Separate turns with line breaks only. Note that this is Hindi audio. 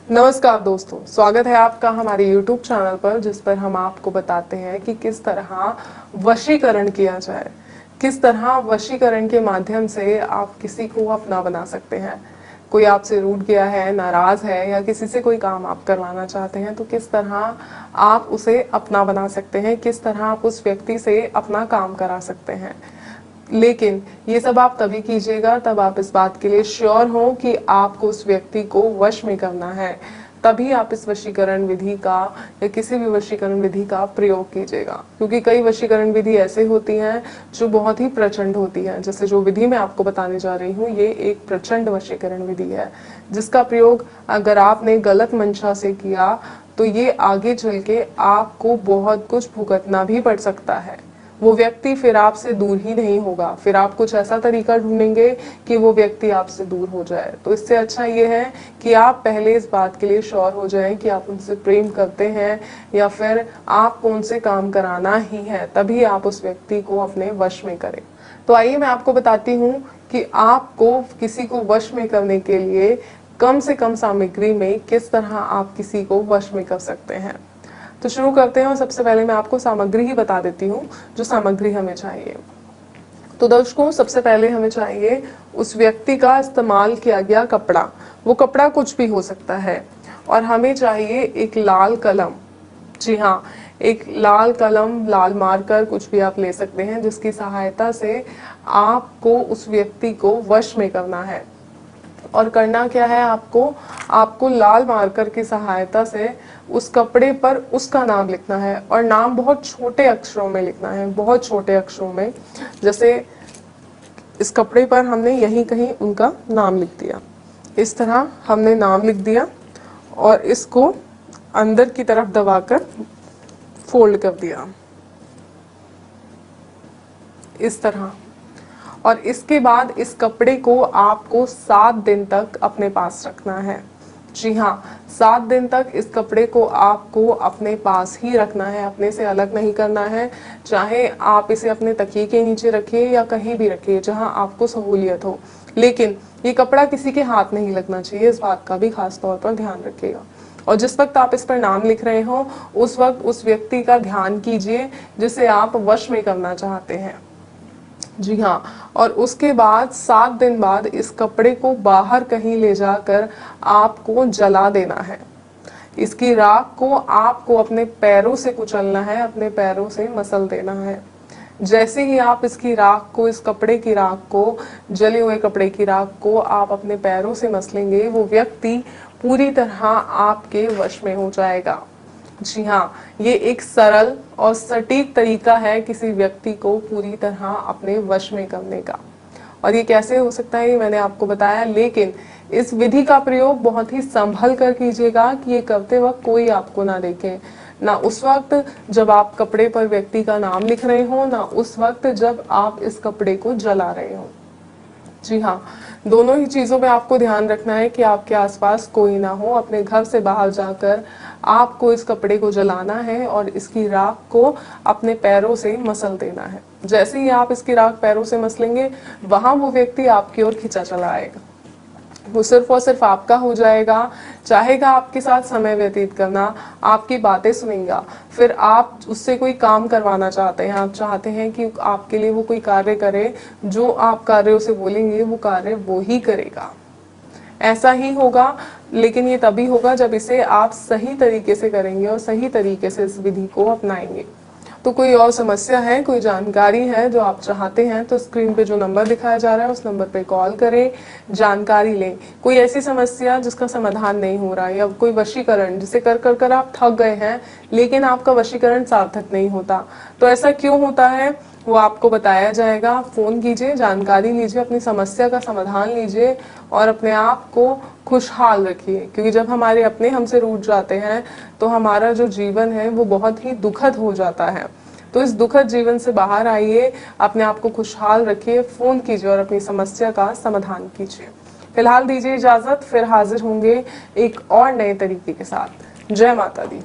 नमस्कार दोस्तों, स्वागत है आपका हमारे YouTube चैनल पर, जिस पर हम आपको बताते हैं कि किस तरह वशीकरण किया जाए, किस तरह वशीकरण के माध्यम से आप किसी को अपना बना सकते हैं। कोई आपसे रूठ गया है, नाराज है या किसी से कोई काम आप करवाना चाहते हैं, तो किस तरह आप उसे अपना बना सकते हैं, किस तरह आप उस व्यक्ति से अपना काम करा सकते हैं। लेकिन ये सब आप तभी कीजिएगा तब आप इस बात के लिए श्योर हो कि आपको उस व्यक्ति को वश में करना है, तभी आप इस वशीकरण विधि का या किसी भी वशीकरण विधि का प्रयोग कीजिएगा। क्योंकि कई वशीकरण विधि ऐसे होती हैं जो बहुत ही प्रचंड होती हैं। जैसे जो विधि मैं आपको बताने जा रही हूँ, ये एक प्रचंड वशीकरण विधि है, जिसका प्रयोग अगर आपने गलत मंशा से किया तो ये आगे चल के आपको बहुत कुछ भुगतना भी पड़ सकता है। वो व्यक्ति फिर आपसे दूर ही नहीं होगा, फिर आप कुछ ऐसा तरीका ढूंढेंगे कि वो व्यक्ति आपसे दूर हो जाए। तो इससे अच्छा ये है कि आप पहले इस बात के लिए श्योर हो जाएं कि आप उनसे प्रेम करते हैं या फिर आपको उनसे काम कराना ही है, तभी आप उस व्यक्ति को अपने वश में करें। तो आइए मैं आपको बताती हूँ कि आपको किसी को वश में करने के लिए कम से कम सामग्री में किस तरह आप किसी को वश में कर सकते हैं। तो शुरू करते हैं और सबसे पहले मैं आपको सामग्री ही बता देती हूँ जो सामग्री हमें चाहिए। तो दर्शकों, सबसे पहले हमें चाहिए उस व्यक्ति का इस्तेमाल किया गया कपड़ा। वो कपड़ा कुछ भी हो सकता है। और हमें चाहिए एक लाल कलम। जी हाँ, एक लाल कलम, लाल मार्कर, कुछ भी आप ले सकते हैं, जिसकी सहायता से आपको उस व्यक्ति को वश में करना है। और करना क्या है, आपको लाल मार्कर की सहायता से उस कपड़े पर उसका नाम लिखना है। और नाम बहुत छोटे अक्षरों में लिखना है, बहुत छोटे अक्षरों में। जैसे इस कपड़े पर हमने यहीं कहीं उनका नाम लिख दिया, इस तरह हमने नाम लिख दिया और इसको अंदर की तरफ दबाकर फोल्ड कर दिया इस तरह। और इसके बाद इस कपड़े को आपको 7 दिन तक अपने पास रखना है। जी हाँ, 7 दिन तक इस कपड़े को आपको अपने पास ही रखना है, अपने से अलग नहीं करना है। चाहे आप इसे अपने तकिए के नीचे रखिए या कहीं भी रखिए जहां आपको सहूलियत हो, लेकिन ये कपड़ा किसी के हाथ नहीं लगना चाहिए। इस बात का भी खास तौर पर ध्यान रखिएगा। और जिस वक्त आप इस पर नाम लिख रहे हो, उस वक्त उस व्यक्ति का ध्यान कीजिए जिसे आप वश में करना चाहते हैं। जी हाँ, और उसके बाद 7 दिन बाद इस कपड़े को बाहर कहीं ले जाकर आपको जला देना है। इसकी राख को आपको अपने पैरों से कुचलना है, अपने पैरों से मसल देना है। जैसे ही आप इसकी राख को, इस कपड़े की राख को, जले हुए कपड़े की राख को आप अपने पैरों से मसलेंगे, वो व्यक्ति पूरी तरह आपके वश में हो जाएगा। जी हाँ, ये एक सरल और सटीक तरीका है किसी व्यक्ति को पूरी तरह अपने वश में करने का। और ये कैसे हो सकता है ये मैंने आपको बताया, लेकिन इस विधि का प्रयोग बहुत ही संभल कर कीजिएगा कि ये करते वक्त कोई आपको ना देखे, ना उस वक्त जब आप कपड़े पर व्यक्ति का नाम लिख रहे हो, ना उस वक्त जब आप इस कपड़े को जला रहे हो। जी हाँ, दोनों ही चीजों में आपको ध्यान रखना है कि आपके आसपास कोई ना हो। अपने घर से बाहर जाकर आपको इस कपड़े को जलाना है और इसकी राख को अपने पैरों से मसल देना है। जैसे ही आप इसकी राख पैरों से मसलेंगे, वहां वो व्यक्ति आपकी ओर खिंचा चला आएगा। वो सिर्फ और सिर्फ आपका हो जाएगा, चाहेगा आपके साथ समय व्यतीत करना, आपकी बातें सुनेगा। फिर आप उससे कोई काम करवाना चाहते हैं, आप चाहते हैं कि आपके लिए वो कोई कार्य करे, जो आप कार्य उसे बोलेंगे वो कार्य वो ही करेगा। ऐसा ही होगा, लेकिन ये तभी होगा जब इसे आप सही तरीके से करेंगे और सही तरीके से इस विधि को अपनाएंगे। तो कोई और समस्या है, कोई जानकारी है जो आप चाहते हैं, तो स्क्रीन पे जो नंबर दिखाया जा रहा है उस नंबर पे कॉल करें, जानकारी लें। कोई ऐसी समस्या जिसका समाधान नहीं हो रहा है, या कोई वशीकरण जिसे कर कर कर आप थक गए हैं लेकिन आपका वशीकरण सार्थक नहीं होता, तो ऐसा क्यों होता है वो आपको बताया जाएगा। फोन कीजिए, जानकारी लीजिए, अपनी समस्या का समाधान लीजिए और अपने आप को खुशहाल रखिए। क्योंकि जब हमारे अपने हमसे रूठ जाते हैं तो हमारा जो जीवन है वो बहुत ही दुखद हो जाता है। तो इस दुखद जीवन से बाहर आइए, अपने आप को खुशहाल रखिए, फोन कीजिए और अपनी समस्या का समाधान कीजिए। फिलहाल दीजिए इजाजत, फिर हाजिर होंगे एक और नए तरीके के साथ। जय माता दी।